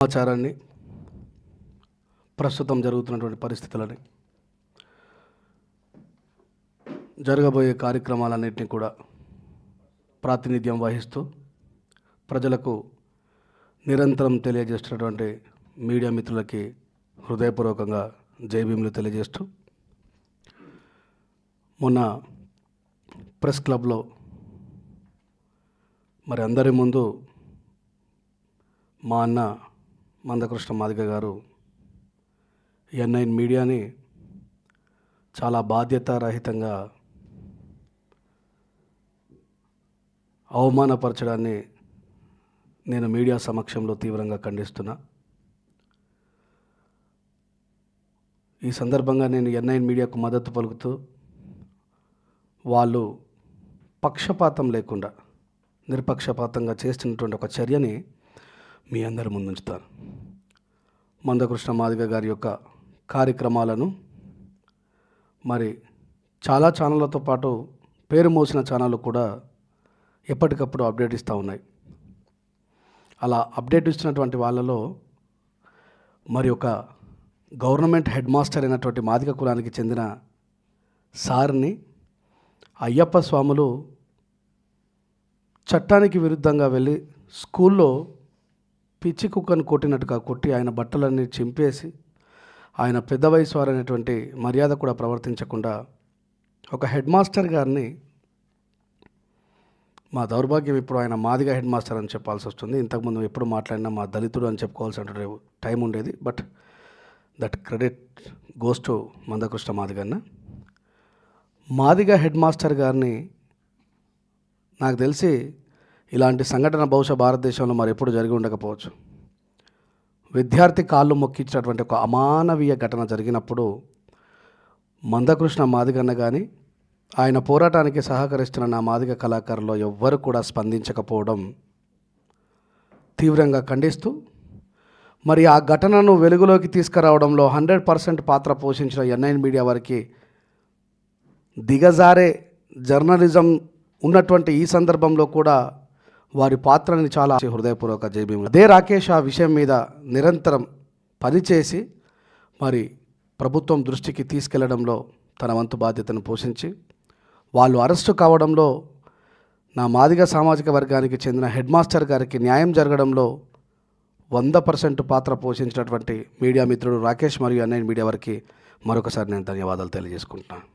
సమాచారాన్ని, ప్రస్తుతం జరుగుతున్నటువంటి పరిస్థితులని, జరగబోయే కార్యక్రమాలన్నింటినీ కూడా ప్రాతినిధ్యం వహిస్తూ ప్రజలకు నిరంతరం తెలియజేస్తున్నటువంటి మీడియా మిత్రులకి హృదయపూర్వకంగా జై భీములు తెలియజేస్తూ, మొన్న ప్రెస్ క్లబ్లో మరి అందరి ముందు మా అన్న మందకృష్ణ మాదిగ గారు N9 మీడియాని చాలా బాధ్యతారహితంగా అవమానపరచడాన్ని నేను మీడియా సమక్షంలో తీవ్రంగా ఖండిస్తున్నా. ఈ సందర్భంగా నేను N9 మీడియాకు మద్దతు పలుకుతూ, వాళ్ళు పక్షపాతం లేకుండా నిష్పక్షపాతంగా చేస్తున్నటువంటి ఒక చర్యని మీ అందరి ముందుంచుతాను. మందకృష్ణ మాదిగ గారి యొక్క కార్యక్రమాలను మరి చాలా ఛానళ్ళతో పాటు పేరు మోసిన ఛానళ్ళు కూడా ఎప్పటికప్పుడు అప్డేట్ ఇస్తూ ఉన్నాయి. అలా అప్డేట్ ఇస్తున్నటువంటి వాళ్ళలో మరి ఒక గవర్నమెంట్ హెడ్ మాస్టర్ అయినటువంటి మాదిగ కులానికి చెందిన సార్ని అయ్యప్ప స్వాములు చట్టానికి విరుద్ధంగా వెళ్ళి స్కూల్లో పిచ్చి కుక్కను కొట్టినట్టుగా కొట్టి ఆయన బట్టలన్నీ చింపేసి ఆయన పెద్ద వయసు వారనేటువంటి మర్యాద కూడా ప్రవర్తించకుండా ఒక హెడ్ మాస్టర్ గారిని, మా దౌర్భాగ్యం ఇప్పుడు ఆయన మాదిగ హెడ్ మాస్టర్ అని చెప్పాల్సి వస్తుంది. ఇంతకుముందు ఎప్పుడు మాట్లాడినా మా దళితుడు అని చెప్పుకోవాల్సిన టైం ఉండేది. But that credit goes to Mandakrishna మాదిగన్న. మాదిగ హెడ్ మాస్టర్ గారిని నాకు తెలిసి ఇలాంటి సంఘటన బహుశా భారతదేశంలో మరి ఎప్పుడు జరిగి ఉండకపోవచ్చు. విద్యార్థి కాళ్ళు మొక్కించినటువంటి ఒక అమానవీయ ఘటన జరిగినప్పుడు మందకృష్ణ మాదిగన్న కానీ ఆయన పోరాటానికి సహకరిస్తున్న నా మాదిగ కళాకారులు ఎవ్వరు కూడా స్పందించకపోవడం తీవ్రంగా ఖండిస్తూ, మరి ఆ ఘటనను వెలుగులోకి తీసుకురావడంలో 100% పాత్ర పోషించిన N9 మీడియా వారికి దిగజారే జర్నలిజం ఉన్నటువంటి ఈ సందర్భంలో కూడా వారి పాత్రని చాలా హృదయపూర్వక జై భీములు. అదే రాకేష్ ఆ విషయం మీద నిరంతరం పనిచేసి మరి ప్రభుత్వం దృష్టికి తీసుకెళ్లడంలో తన వంతు బాధ్యతను పోషించి, వాళ్ళు అరెస్టు కావడంలో నా మాదిగ సామాజిక వర్గానికి చెందిన హెడ్ మాస్టర్ గారికి న్యాయం జరగడంలో 100% పాత్ర పోషించినటువంటి మీడియా మిత్రుడు రాకేష్ మరియు N9 మీడియా వారికి మరొకసారి నేను ధన్యవాదాలు తెలియజేసుకుంటున్నాను.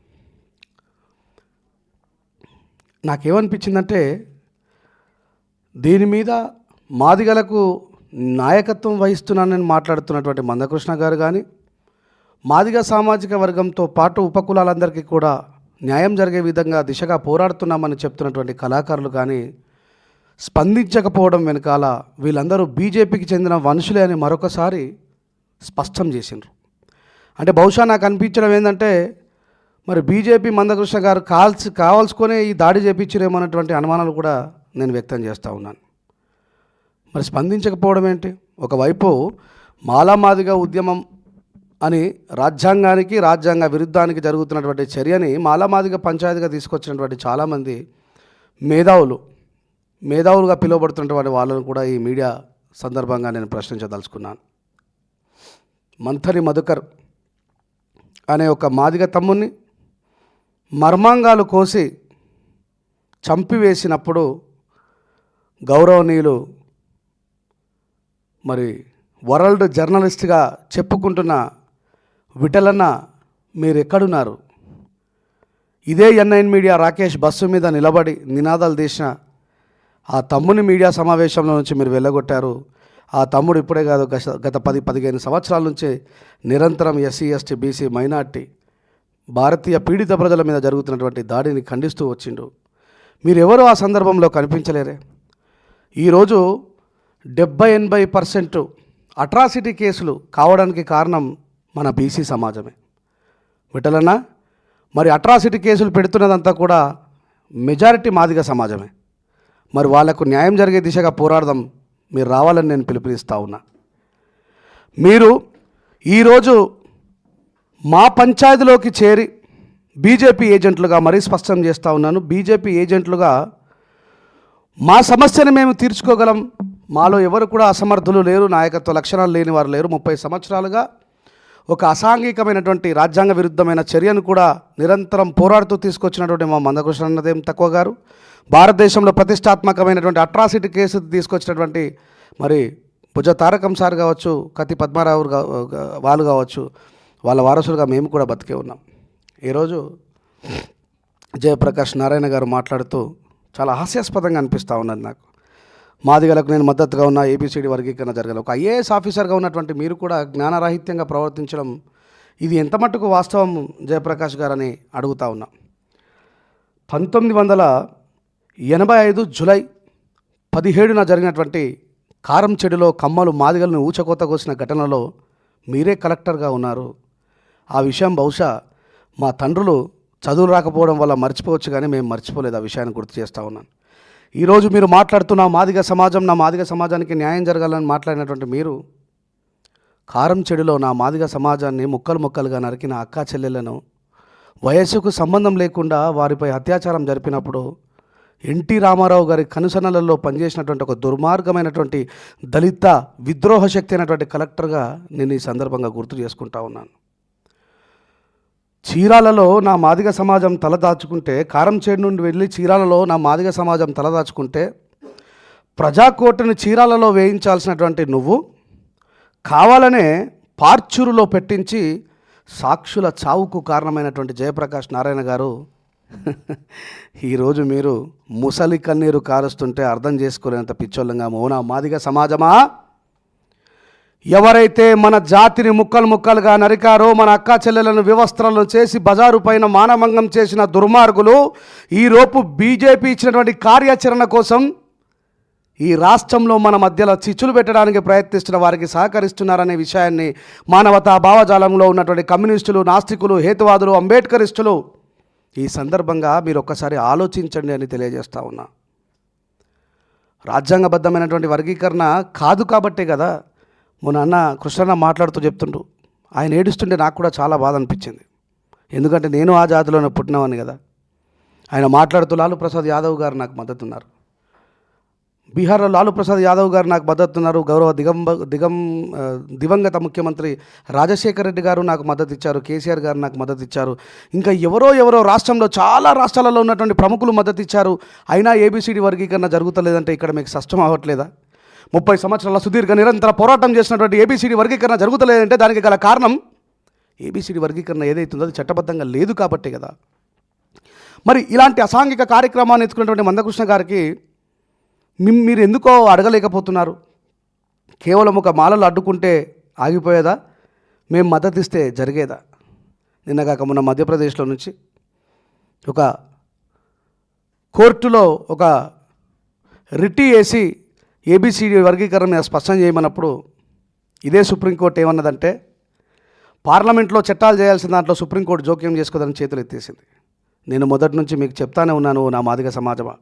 నాకేమనిపించిందంటే, దీని మీద మాదిగలకు నాయకత్వం వహిస్తున్నానని మాట్లాడుతున్నటువంటి మందకృష్ణ గారు కానీ, మాదిగ సామాజిక వర్గంతో పాటు ఉపకులాలందరికీ కూడా న్యాయం జరిగే విధంగా దిశగా పోరాడుతున్నామని చెప్తున్నటువంటి కళాకారులు కానీ స్పందించకపోవడం వెనకాల వీళ్ళందరూ బీజేపీకి చెందిన వంశులే అని మరొకసారి స్పష్టం చేసిండ్రు. అంటే బహుశా నాకు అనిపించడం ఏంటంటే, మరి బీజేపీ మందకృష్ణ గారు కావాల్సుకొని ఈ దాడి చేపించారేమన్నటువంటి అనుమానాలు కూడా నేను వ్యక్తం చేస్తూ ఉన్నాను. మరి స్పందించకపోవడం ఏంటి? ఒకవైపు మాలామాదిగ ఉద్యమం అని రాజ్యాంగ విరుద్ధానికి జరుగుతున్నటువంటి చర్యని మాలామాదిగ పంచాయతీగా తీసుకొచ్చినటువంటి చాలామంది మేధావులుగా పిలువబడుతున్నటువంటి వాళ్ళను కూడా ఈ మీడియా సందర్భంగా నేను ప్రశ్నించదలుచుకున్నాను. మంథని మధుకర్ అనే ఒక మాదిగ తమ్ముని మర్మాంగాలు కోసి చంపివేసినప్పుడు గౌరవనీయులు మరి వరల్డ్ జర్నలిస్ట్గా చెప్పుకుంటున్న విఠలన్న మీరు ఎక్కడున్నారు? ఇదే N9 మీడియా రాకేష్ బస్సు మీద నిలబడి నినాదాలు తీసిన ఆ తమ్ముని మీడియా సమావేశంలో నుంచి మీరు వెళ్ళగొట్టారు. ఆ తమ్ముడు ఇప్పుడే కాదు, గత 10-15 సంవత్సరాల నుంచి నిరంతరం SC ST BC మైనార్టీ భారతీయ పీడిత ప్రజల మీద జరుగుతున్నటువంటి దాడిని ఖండిస్తూ వచ్చిండు. మీరెవరూ ఆ సందర్భంలో కనిపించలేరే? ఈరోజు 70-80% అట్రాసిటీ కేసులు కావడానికి కారణం మన బీసీ సమాజమే. విఠలన్న, మరి అట్రాసిటీ కేసులు పెడుతున్నదంతా కూడా మెజారిటీ మాదిగ సమాజమే. మరి వాళ్లకు న్యాయం జరిగే దిశగా పోరాడదాం, మీరు రావాలని నేను పిలుపునిస్తా ఉన్నా. మీరు ఈరోజు మా పంచాయతీలోకి చేరి బీజేపీ ఏజెంట్లుగా మరీ స్పష్టం చేస్తూ ఉన్నాను, బీజేపీ ఏజెంట్లుగా మా సమస్యను మేము తీర్చుకోగలం, మాలో ఎవరు కూడా అసమర్థులు లేరు, నాయకత్వ లక్షణాలు లేని వారు లేరు. 30 సంవత్సరాలుగా ఒక అసాంఘికమైనటువంటి రాజ్యాంగ విరుద్ధమైన చర్యను కూడా నిరంతరం పోరాడుతూ తీసుకొచ్చినటువంటి మా మందకృష్ణ అన్నదేం తక్కువ గారు, భారతదేశంలో ప్రతిష్టాత్మకమైనటువంటి అట్రాసిటీ కేసు తీసుకొచ్చినటువంటి మరి భుజ తారకం సార్ కావచ్చు, కత్తి పద్మారావు వాళ్ళు కావచ్చు, వాళ్ళ వారసులుగా మేము కూడా బతికే ఉన్నాం. ఈరోజు జయప్రకాష్ నారాయణ గారు మాట్లాడుతూ చాలా హాస్యాస్పదంగా అనిపిస్తూ ఉన్నది నాకు. మాదిగలకు నేను మద్దతుగా ఉన్న ఏబిసిడి వర్గీకరణ జరగాలి. ఒక ఐఏఎస్ ఆఫీసర్గా ఉన్నటువంటి మీరు కూడా జ్ఞానరాహిత్యంగా ప్రవర్తించడం ఇది ఎంత మట్టుకు వాస్తవం జయప్రకాష్ గారని అడుగుతా ఉన్నా. 1985 జూలై 17న జరిగినటువంటి కారంచెడులో కమ్మలు మాదిగలను ఊచకోత కోసిన ఘటనలో మీరే కలెక్టర్గా ఉన్నారు. ఆ విషయం బహుశా మా తండ్రులు చదువు రాకపోవడం వల్ల మర్చిపోవచ్చు, కానీ మేము మర్చిపోలేదు. ఆ విషయాన్ని గుర్తు చేస్తూ ఉన్నాను. ఈరోజు మీరు మాట్లాడుతున్న మాదిగ సమాజం, నా మాదిగ సమాజానికి న్యాయం జరగాలని మాట్లాడినటువంటి మీరు కారంచెడులో నా మాదిగ సమాజాన్ని ముక్కలు ముక్కలుగా నరికిన అక్కా చెల్లెలను వయస్సుకు సంబంధం లేకుండా వారిపై అత్యాచారం జరిపినప్పుడు ఎన్టీ రామారావు గారి కనుసనలలో పనిచేసినటువంటి ఒక దుర్మార్గమైనటువంటి దళిత విద్రోహ శక్తి అయినటువంటి కలెక్టర్గా నేను ఈ సందర్భంగా గుర్తు చేసుకుంటా ఉన్నాను. చీరాలలో నా మాదిగ సమాజం తలదాచుకుంటే, కారంచేడు నుండి వెళ్ళి చీరాలలో నా మాదిగ సమాజం తలదాచుకుంటే ప్రజాకోర్టుని చీరాలలో వేయించాల్సినటువంటి నువ్వు కావాలనే పార్చూరులో పెట్టించి సాక్షుల చావుకు కారణమైనటువంటి జయప్రకాష్ నారాయణ గారు ఈరోజు మీరు ముసలి కన్నీరు కారుస్తుంటే అర్థం చేసుకోలేనంత పిచ్చోళ్ళంగా మౌన మాదిగ సమాజమా, ఎవరైతే మన జాతిని ముక్కలు ముక్కలుగా నరికారో, మన అక్కా చెల్లెలను వివస్త్రాలను చేసి బజారు పైన మానభంగం చేసిన దుర్మార్గులు ఈరోపు బీజేపీ ఇచ్చినటువంటి కార్యాచరణ కోసం ఈ రాష్ట్రంలో మన మధ్యలో చిచ్చులు పెట్టడానికి ప్రయత్నిస్తున్న వారికి సహకరిస్తున్నారనే విషయాన్ని మానవతా భావజాలంలో ఉన్నటువంటి కమ్యూనిస్టులు, నాస్తికులు, హేతువాదులు, అంబేద్కరిస్టులు ఈ సందర్భంగా మీరు ఒక్కసారి ఆలోచించండి అని తెలియజేస్తా ఉన్నా. రాజ్యాంగబద్ధమైనటువంటి వర్గీకరణ కాదు కాబట్టే కదా మొన్న అన్న కృష్ణన్న మాట్లాడుతూ చెప్తుండు. ఆయన ఏడుస్తుంటే నాకు కూడా చాలా బాధ అనిపించింది. ఎందుకంటే నేను ఆ జాతిలోనే పుట్టినవాడిని కదా. ఆయన మాట్లాడుతూ లాలూ ప్రసాద్ యాదవ్ గారు నాకు మద్దతు ఉన్నారు, బీహార్లో లాలూ ప్రసాద్ యాదవ్ గారు నాకు మద్దతు ఉన్నారు, గౌరవ దివంగత ముఖ్యమంత్రి రాజశేఖర రెడ్డి గారు నాకు మద్దతు ఇచ్చారు, కేసీఆర్ గారు నాకు మద్దతు ఇచ్చారు, ఇంకా ఎవరో రాష్ట్రంలో చాలా రాష్ట్రాలలో ఉన్నటువంటి ప్రముఖులు మద్దతు ఇచ్చారు. అయినా ఏబిసిడి వర్గీకరణ జరుగుతలేదంటే ఇక్కడ మీకు స్పష్టం అవ్వట్లేదా? 30 సంవత్సరాల సుదీర్ఘ నిరంతర పోరాటం చేసినటువంటి ఏబిసిడి వర్గీకరణ జరుగుతలేదంటే దానికి గల కారణం ఏబిసిడి వర్గీకరణ ఏదైతుందో అది చట్టబద్ధంగా లేదు కాబట్టే కదా. మరి ఇలాంటి అసాంఘిక కార్యక్రమాన్ని ఎత్తుకున్నటువంటి మందకృష్ణ గారికి మీరు ఎందుకో అడగలేకపోతున్నారు? కేవలం ఒక మాలలు అడ్డుకుంటే ఆగిపోయేదా? మేము మద్దతు ఇస్తే జరిగేదా? నిన్నగాక మొన్న మధ్యప్రదేశ్లో నుంచి ఒక కోర్టులో ఒక రిట్ వేసి ఏబిసిడి వర్గీకరణ మీద స్పష్టం చేయమన్నప్పుడు ఇదే సుప్రీంకోర్టు ఏమన్నదంటే పార్లమెంట్లో చట్టాలు చేయాల్సిన దాంట్లో సుప్రీంకోర్టు జోక్యం చేసుకోదని చేతులు ఎత్తేసింది. నేను మొదటి నుంచి మీకు చెప్తానే ఉన్నాను, నా మాదిగ సమాజమా,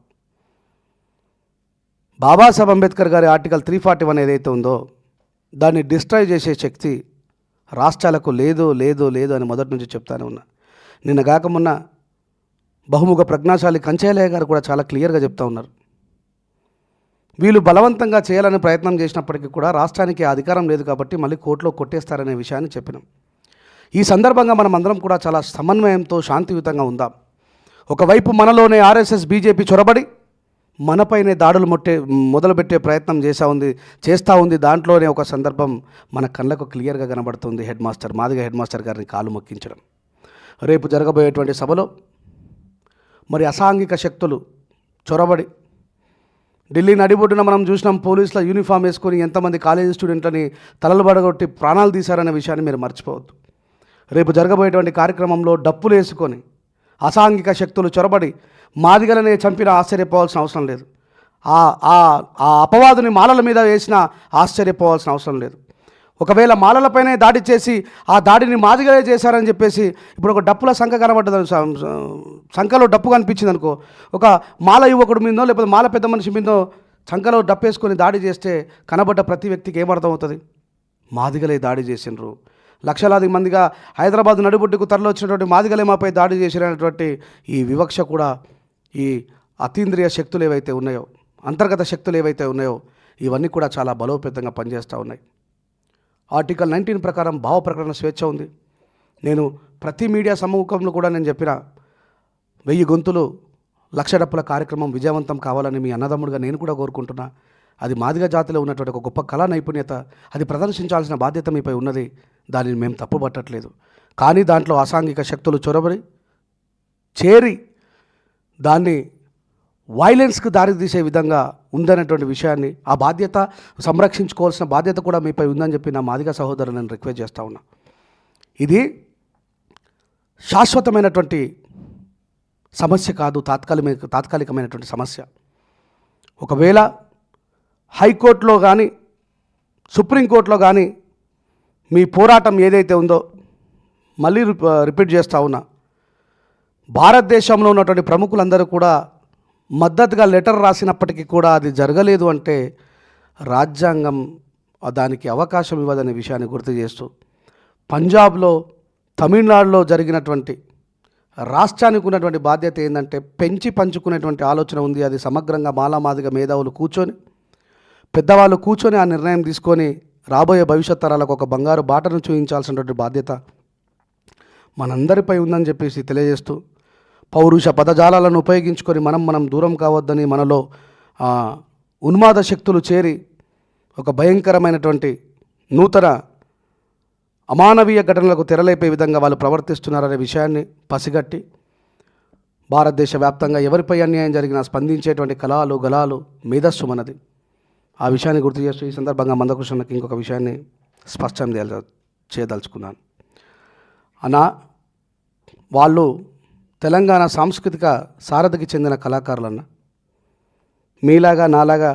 బాబాసాహెబ్ అంబేద్కర్ గారి ఆర్టికల్ 341 ఏదైతే ఉందో దాన్ని డిస్ట్రాయ్ చేసే శక్తి రాష్ట్రాలకు లేదు లేదు లేదు అని మొదటి నుంచి చెప్తానే ఉన్నా. నిన్న కాక మొన్న బహుముఖ ప్రజ్ఞాశాలి కంచేలయ్య గారు కూడా చాలా క్లియర్గా చెప్తా ఉన్నారు. వీళ్ళు బలవంతంగా చేయాలని ప్రయత్నం చేసినప్పటికీ కూడా రాష్ట్రానికి అధికారం లేదు కాబట్టి మళ్ళీ కోర్టులో కొట్టేస్తారనే విషయాన్ని చెప్పినాం. ఈ సందర్భంగా మనం అందరం కూడా చాలా సమన్వయంతో శాంతియుతంగా ఉందాం. ఒకవైపు మనలోనే ఆర్ఎస్ఎస్ బీజేపీ చొరబడి మనపైనే దాడులు మొదలుపెట్టే ప్రయత్నం చేస్తూ ఉంది. దాంట్లోనే ఒక సందర్భం మన కళ్ళకు క్లియర్గా కనబడుతుంది. మాదిగ హెడ్ మాస్టర్ గారిని కాలు మొక్కించడం. రేపు జరగబోయేటువంటి సభలో మరి అసాంఘిక శక్తులు చొరబడి ఢిల్లీ నడిబొడ్డున మనం చూసినాం, పోలీసుల యూనిఫామ్ వేసుకొని ఎంతమంది కాలేజీ స్టూడెంట్లని తలలు బడగొట్టి ప్రాణాలు తీశారనే విషయాన్ని మీరు మర్చిపోవద్దు. రేపు జరగబోయేటువంటి కార్యక్రమంలో డప్పులు వేసుకొని అసాంఘిక శక్తులు చొరబడి మాదిగలనే చంపినా ఆశ్చర్యపోవాల్సిన అవసరం లేదు. ఆ అపవాదుని మాలల మీద వేసినా ఆశ్చర్యపోవాల్సిన అవసరం లేదు. ఒకవేళ మాలలపైనే దాడి చేసి ఆ దాడిని మాదిగలే చేశారని చెప్పేసి ఇప్పుడు ఒక డప్పుల సంఖ కనబడ్డది, సంఖలో డప్పు కనిపించింది అనుకో, ఒక మాల యువకుడి మీదో లేకపోతే మాల పెద్ద మనిషి మీదో సంఖలో డప్పేసుకొని దాడి చేస్తే కనబడ్డ ప్రతి వ్యక్తికి ఏమర్థం అవుతుంది? మాదిగలే దాడి చేసినారు. లక్షలాది మందిగా హైదరాబాద్ నడిబొడ్డుకు తరలివచ్చినటువంటి మాదిగలే మాపై దాడి చేసినటువంటి ఈ వివక్ష కూడా, ఈ అతీంద్రియ శక్తులు ఏవైతే ఉన్నాయో, అంతర్గత శక్తులు ఏవైతే ఉన్నాయో, ఇవన్నీ కూడా చాలా బలోపేతంగా పనిచేస్తూ ఉన్నాయి. ఆర్టికల్ 19 ప్రకారం భావ ప్రకటన స్వేచ్ఛ ఉంది. నేను ప్రతి మీడియా సముఖంలో కూడా నేను చెప్పిన 1000 గొంతులు లక్ష డప్పుల కార్యక్రమం విజయవంతం కావాలని మీ అన్నదమ్ముడిగా నేను కూడా కోరుకుంటున్నా. అది మాదిగ జాతిలో ఉన్నటువంటి ఒక గొప్ప కళా నైపుణ్యత, అది ప్రదర్శించాల్సిన బాధ్యత మీపై ఉన్నది. దానిని మేము తప్పుపట్టట్లేదు. కానీ దాంట్లో అసాంఘిక శక్తులు చొరబడి చేరి దాన్ని వైలెన్స్కి దారితీసే విధంగా ఉందనేటువంటి విషయాన్ని, ఆ బాధ్యత సంరక్షించుకోవాల్సిన బాధ్యత కూడా మీపై ఉందని చెప్పి నా మాదిగ సహోదరులు నేను రిక్వెస్ట్ చేస్తూ ఉన్నా. ఇది శాశ్వతమైనటువంటి సమస్య కాదు, తాత్కాలికమైనటువంటి సమస్య. ఒకవేళ హైకోర్టులో కానీ సుప్రీంకోర్టులో కానీ మీ పోరాటం ఏదైతే ఉందో, మళ్ళీ రిపీట్ చేస్తూ ఉన్నా, భారతదేశంలో ఉన్నటువంటి ప్రముఖులందరూ కూడా మద్దతుగా లెటర్ రాసినప్పటికీ కూడా అది జరగలేదు అంటే రాజ్యాంగం దానికి అవకాశం ఇవ్వదనే విషయాన్ని గుర్తు చేస్తూ, పంజాబ్లో తమిళనాడులో జరిగినటువంటి రాష్ట్రానికి ఉన్నటువంటి బాధ్యత ఏంటంటే పెంచి పంచుకునేటువంటి ఆలోచన ఉంది. అది సమగ్రంగా మాలామాదిగా మేధావులు కూర్చొని, పెద్దవాళ్ళు కూర్చొని ఆ నిర్ణయం తీసుకొని రాబోయే భవిష్యత్ తరాలకు ఒక బంగారు బాటను చూపించాల్సినటువంటి బాధ్యత మనందరిపై ఉందని చెప్పేసి తెలియజేస్తూ, పౌరుష పదజాలాలను ఉపయోగించుకొని మనం దూరం కావద్దని, మనలో ఉన్మాద శక్తులు చేరి ఒక భయంకరమైనటువంటి నూతన అమానవీయ ఘటనలకు తెరలేపే విధంగా వాళ్ళు ప్రవర్తిస్తున్నారనే విషయాన్ని పసిగట్టి, భారతదేశ వ్యాప్తంగా ఎవరిపై అన్యాయం జరిగినా స్పందించేటువంటి కళాలు గలాలు మేధస్సు మనది. ఆ విషయాన్ని గుర్తు చేస్తూ ఈ సందర్భంగా మందకృష్ణకి ఇంకొక విషయాన్ని స్పష్టం చేయదలుచుకున్నాను. వాళ్ళు తెలంగాణ సాంస్కృతిక సారథికి చెందిన కళాకారులన్న, మీలాగా నాలాగా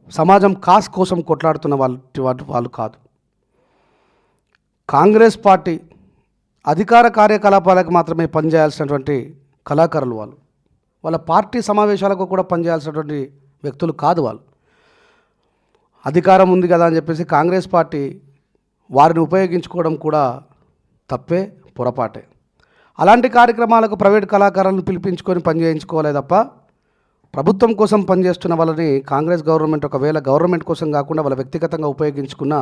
సమాజం కాస్ కోసం కొట్లాడుతున్న వాళ్ళు కాదు. కాంగ్రెస్ పార్టీ అధికార కార్యకలాపాలకు మాత్రమే పనిచేయాల్సినటువంటి కళాకారులు వాళ్ళ పార్టీ సమావేశాలకు కూడా పనిచేయాల్సినటువంటి వ్యక్తులు కాదు. వాళ్ళు అధికారం ఉంది కదా అని చెప్పేసి కాంగ్రెస్ పార్టీ వారిని ఉపయోగించుకోవడం కూడా తప్పే, పొరపాటే. అలాంటి కార్యక్రమాలకు ప్రైవేట్ కళాకారులను పిలిపించుకొని పనిచేయించుకోవాలి తప్ప ప్రభుత్వం కోసం పనిచేస్తున్న వాళ్ళని కాంగ్రెస్ గవర్నమెంట్ ఒకవేళ గవర్నమెంట్ కోసం కాకుండా వాళ్ళ వ్యక్తిగతంగా ఉపయోగించుకున్న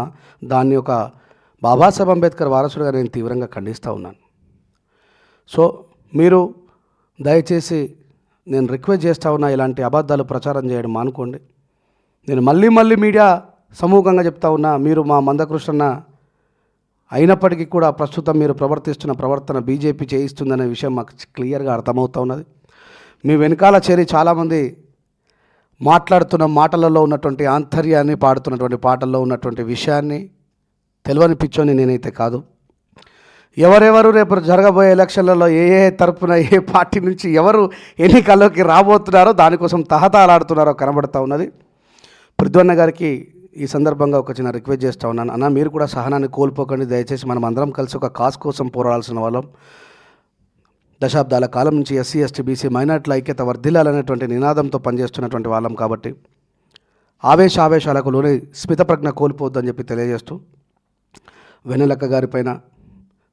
దాన్ని ఒక బాబాసాహెబ్ అంబేద్కర్ వారసుడిగా నేను తీవ్రంగా ఖండిస్తూ ఉన్నాను. సో మీరు దయచేసి నేను రిక్వెస్ట్ చేస్తూ ఉన్నా, ఇలాంటి అబద్ధాలు ప్రచారం చేయడం మానుకోండి. నేను మళ్ళీ మీడియా సమూహంగా చెప్తా ఉన్నా, మీరు మా మందకృష్ణ అయినప్పటికీ కూడా ప్రస్తుతం మీరు ప్రవర్తిస్తున్న ప్రవర్తన బీజేపీ చేయిస్తుందనే విషయం మాకు క్లియర్గా అర్థమవుతూ ఉన్నది. మీ వెనకాల చేరి చాలామంది మాట్లాడుతున్న మాటలలో ఉన్నటువంటి ఆంతర్యాన్ని, పాడుతున్నటువంటి పాటల్లో ఉన్నటువంటి విషయాన్ని తెలియని పిచ్చోని నేనైతే కాదు. ఎవరెవరు రేపు జరగబోయే ఎలక్షన్లలో ఏ తరపున ఏ పార్టీ నుంచి ఎవరు ఎన్నికల్లోకి రాబోతున్నారో దానికోసం తహతలాడుతున్నారో కనబడుతూ ఉన్నది. పృథ్వన్న గారికి ఈ సందర్భంగా ఒక చిన్న రిక్వెస్ట్ చేస్తూ ఉన్నాను. అన్న, మీరు కూడా సహనాన్ని కోల్పోకండి దయచేసి. మనం అందరం కలిసి ఒక కాజ్ కోసం పోరాడాల్సిన వాళ్ళం. దశాబ్దాల కాలం నుంచి ఎస్సీ ఎస్టీ బీసీ మైనార్టీల ఐక్యత వర్ధిల్లాలనేటువంటి నినాదంతో పనిచేస్తున్నటువంటి వాళ్ళం కాబట్టి ఆవేశాలకు లోని స్మితప్రజ్ఞ కోల్పోవద్దని చెప్పి తెలియజేస్తూ, వెన్నెలక్క గారిపైన,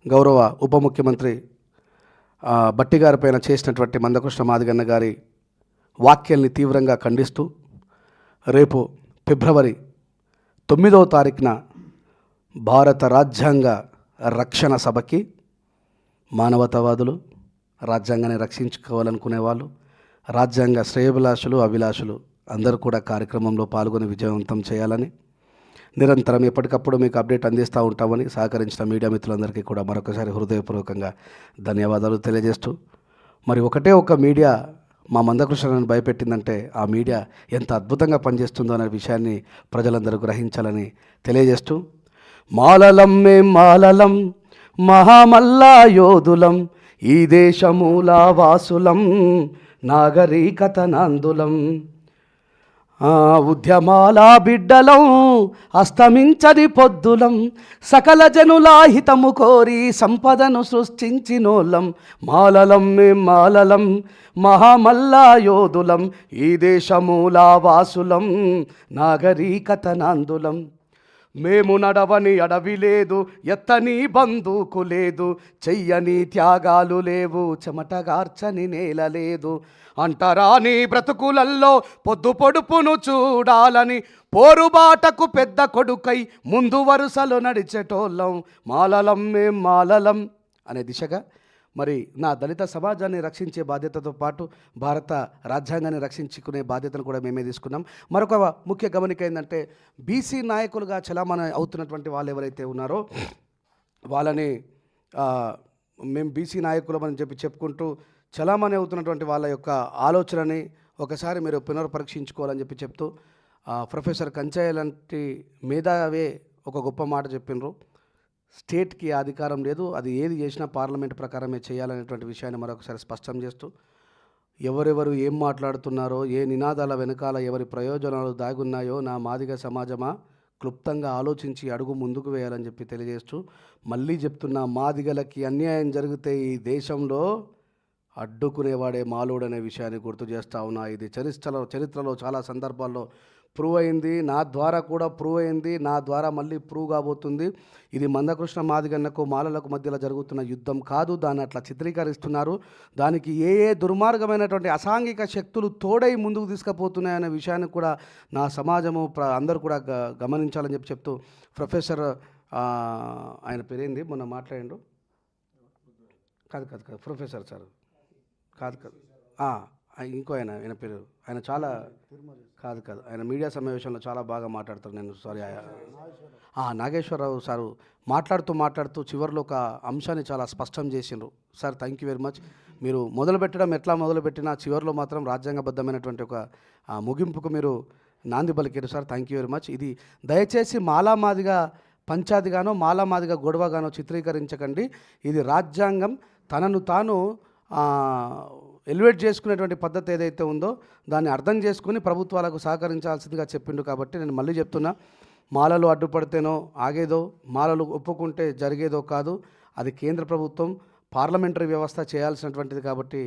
గౌరవ ఉప ముఖ్యమంత్రి బట్టి గారిపైన చేసినటువంటి మందకృష్ణ మాదిగన్న గారి వ్యాఖ్యల్ని తీవ్రంగా ఖండిస్తూ, రేపు ఫిబ్రవరి 9వ తారీఖున భారత రాజ్యాంగ రక్షణ సభకి మానవతావాదులు, రాజ్యాంగాన్ని రక్షించుకోవాలనుకునే వాళ్ళు, రాజ్యాంగ శ్రేయోభిలాషులు అభిలాషులు అందరూ కూడా కార్యక్రమంలో పాల్గొని విజయవంతం చేయాలని నిరంతరం ఎప్పటికప్పుడు మీకు అప్డేట్ అందిస్తూ ఉంటామని సహకరించిన మీడియా మిత్రులందరికీ కూడా మరొకసారి హృదయపూర్వకంగా ధన్యవాదాలు తెలియజేస్తూ, మరి ఒకటే ఒక మీడియా మా మందకృష్ణను భయపెట్టిందంటే ఆ మీడియా ఎంత అద్భుతంగా పనిచేస్తుందో అనే విషయాన్ని ప్రజలందరూ గ్రహించాలని తెలియజేస్తూ, మాలలం మేం మాలలం మహామల్లా యోధులం ఈ దేశమూల వాసులం నాగరికత నందులం ఉద్యమాల బిడ్డలం అస్తమించని పొద్దులం సకల జనుల హితము కోరి సంపదను సృష్టించినోళ్ళం మాలలం మేం మాలలం మహామల్లా యోధులం ఈ దేశమూల వాసులం నాగరికత నందులం మేము నడవని అడవి లేదు, ఎత్తని బందుకు లేదు, చెయ్యని త్యాగాలు లేవు, చెమటగార్చని నేల లేదు. అంటరాని బ్రతుకులల్లో పొద్దు పొడుపును చూడాలని పోరుబాటకు పెద్ద కొడుకై ముందు వరుసలో నడిచేటోళ్ళం. మాలలం మేం మాలలం అనే దిశగా మరి నా దళిత సమాజాన్ని రక్షించే బాధ్యతతో పాటు భారత రాజ్యాంగాన్ని రక్షించుకునే బాధ్యతను కూడా మేమే తీసుకున్నాం. మరొక ముఖ్య గమనిక ఏంటంటే బీసీ నాయకులుగా చలామణి అవుతున్నటువంటి వాళ్ళు ఎవరైతే ఉన్నారో వాళ్ళని మేము బీసీ నాయకులమని చెప్పుకుంటూ చలామణి అవుతున్నటువంటి వాళ్ళ యొక్క ఆలోచనని ఒకసారి మీరు పునర్పరీక్షించుకోవాలని చెప్తూ ప్రొఫెసర్ కంచయ్య లాంటి మేధావే ఒక గొప్ప మాట చెప్పినారు. స్టేట్కి అధికారం లేదు, అది ఏది చేసినా పార్లమెంట్ ప్రకారమే చేయాలనేటువంటి విషయాన్ని మరొకసారి స్పష్టం చేస్తూ ఎవరెవరు ఏం మాట్లాడుతున్నారో, ఏ నినాదాల వెనకాల ఎవరి ప్రయోజనాలు దాగున్నాయో నా మాదిగ సమాజమా క్లుప్తంగా ఆలోచించి అడుగు ముందుకు వేయాలని తెలియజేస్తూ మళ్ళీ చెప్తున్నా, మాదిగలకి అన్యాయం జరిగితే ఈ దేశంలో అడ్డుకునేవాడే మాలోడనే విషయాన్ని గుర్తు చేస్తూ ఉన్నా. ఇది చరిత్రలో చాలా సందర్భాల్లో ప్రూవ్ అయింది, నా ద్వారా కూడా ప్రూవ్ అయింది, నా ద్వారా మళ్ళీ ప్రూవ్ కాబోతుంది. ఇది మందకృష్ణ మాదిగన్నకు మాలలకు మధ్యలో జరుగుతున్న యుద్ధం కాదు, దాన్ని అట్లా చిత్రీకరిస్తున్నారు. దానికి ఏ దుర్మార్గమైనటువంటి అసాంఘిక శక్తులు తోడై ముందుకు తీసుకుపోతున్నాయనే విషయాన్ని కూడా నా సమాజము అందరూ కూడా గమనించాలని చెప్తూ ప్రొఫెసర్ ఆయన పేరేంది మొన్న మాట్లాడిండు, కాదు ప్రొఫెసర్ సార్ కాదు ఇంకో ఆయన పేరు ఆయన చాలా కాదు ఆయన మీడియా సమావేశంలో చాలా బాగా మాట్లాడతారు. నేను సారీ నాగేశ్వరరావు సారు మాట్లాడుతూ చివరిలో ఒక అంశాన్ని చాలా స్పష్టం చేసిండ్రు. Sir thank you very much. మీరు మొదలుపెట్టడం ఎట్లా మొదలుపెట్టినా చివరిలో మాత్రం రాజ్యాంగబద్ధమైనటువంటి ఒక ముగింపుకు మీరు నాంది పలికారు sir. Thank you very much. ఇది దయచేసి మాలామాదిగా పంచాదిగానో మాలామాదిగా గొడవగానో చిత్రీకరించకండి. ఇది రాజ్యాంగం తనను తాను ఎలివేట్ చేసుకునేటువంటి పద్ధతి ఏదైతే ఉందో దాన్ని అర్థం చేసుకుని ప్రభుత్వాలకు సహకరించాల్సిందిగా చెప్పిండు. కాబట్టి నేను మళ్ళీ చెప్తున్నా, మాలలు అడ్డుపడితేనో ఆగేదో, మాలలు ఒప్పుకుంటే జరిగేదో కాదు, అది కేంద్ర ప్రభుత్వం పార్లమెంటరీ వ్యవస్థ చేయాల్సినటువంటిది. కాబట్టి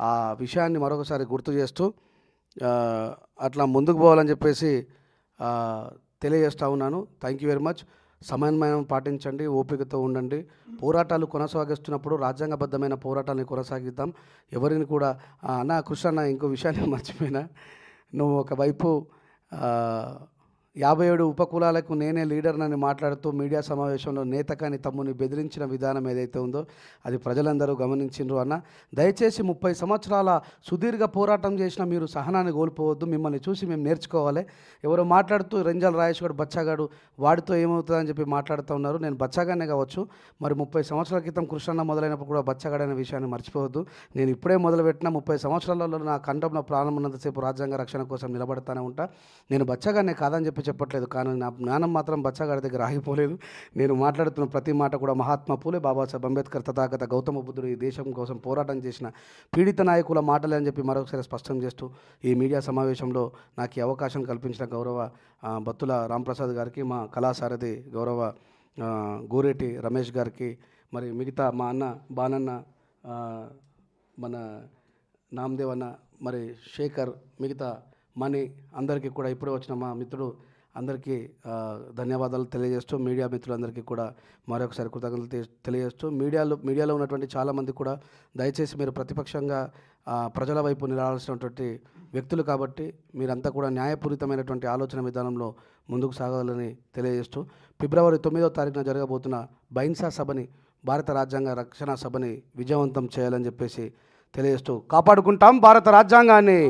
ఆ విషయాన్ని మరొకసారి గుర్తు చేస్తూ అట్లా ముందుకు పోవాలని తెలియజేస్తూ ఉన్నాను. Thank you very much. సమన్వయం పాటించండి, ఓపికతో ఉండండి. పోరాటాలు కొనసాగిస్తున్నప్పుడు రాజ్యాంగబద్ధమైన పోరాటాన్ని కొనసాగిద్దాం. ఎవరిని కూడా కృష్ణ ఇంకో విషయాన్ని మర్చిపోయినా, నువ్వు ఒకవైపు 57 ఉపకులాలకు నేనే లీడర్నని మాట్లాడుతూ మీడియా సమావేశంలో నేతకాని తమ్ముని బెదిరించిన విధానం ఏదైతే ఉందో అది ప్రజలందరూ గమనించిండ్రు. దయచేసి 30 సంవత్సరాల సుదీర్ఘ పోరాటం చేసిన మీరు సహనాన్ని కోల్పోవద్దు. మిమ్మల్ని చూసి మేము నేర్చుకోవాలి. ఎవరో మాట్లాడుతూ రెంజాల రాయేష్ గారు బచ్చాగాడు వాడితో ఏమవుతుందని మాట్లాడుతూ ఉన్నారు. నేను బచ్చాగానే కావచ్చు, మరి 30 సంవత్సరాల క్రితం కృష్ణన్న మొదలైనప్పుడు కూడా బచ్చాగాడనే విషయాన్ని మర్చిపోవద్దు. నేను ఇప్పుడే మొదలుపెట్టిన 30 సంవత్సరాలలో నా కంఠంలో ప్రాణం ఉన్నంతసేపు రాజ్యాంగ రక్షణ కోసం నిలబడతానే ఉంటా. నేను బచ్చాగానే కాదని చెప్పట్లేదు, కానీ నా జ్ఞానం మాత్రం బచ్చాగాడి దగ్గర ఆగిపోలేదు. నేను మాట్లాడుతున్న ప్రతి మాట కూడా మహాత్మా పూలే, బాబాసాహెబ్ అంబేద్కర్, తథాగత గౌతమ బుద్ధుడు ఈ దేశం కోసం పోరాటం చేసిన పీడిత నాయకుల మాటలే అని మరొకసారి స్పష్టం చేస్తూ ఈ మీడియా సమావేశంలో నాకు ఈ అవకాశం కల్పించిన గౌరవ బత్తుల రాంప్రసాద్ గారికి, మా కళాసారథి గౌరవ గోరేటి రమేష్ గారికి, మరి మిగతా మా అన్న బానన్న, మన నామదేవ్ అన్న, మరి శేఖర్, మిగతా మణి అందరికీ కూడా ఇప్పుడే వచ్చిన మా మిత్రుడు అందరికీ ధన్యవాదాలు తెలియజేస్తూ, మీడియా మిత్రులందరికీ కూడా మరొకసారి కృతజ్ఞతలు తెలియజేస్తూ, మీడియాలో ఉన్నటువంటి చాలామంది కూడా దయచేసి మీరు ప్రతిపక్షంగా ప్రజల వైపు నిలవాల్సినటువంటి వ్యక్తులు కాబట్టి మీరంతా కూడా న్యాయపూరితమైనటువంటి ఆలోచన విధానంలో ముందుకు సాగాలని తెలియజేస్తూ, ఫిబ్రవరి 9వ తారీఖున జరగబోతున్న బైన్సా సభని, భారత రాజ్యాంగ రక్షణ సభని విజయవంతం చేయాలని తెలియజేస్తూ కాపాడుకుంటాం భారత రాజ్యాంగాన్ని,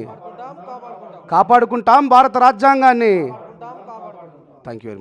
కాపాడుకుంటాం భారత రాజ్యాంగాన్ని. Thank you very much.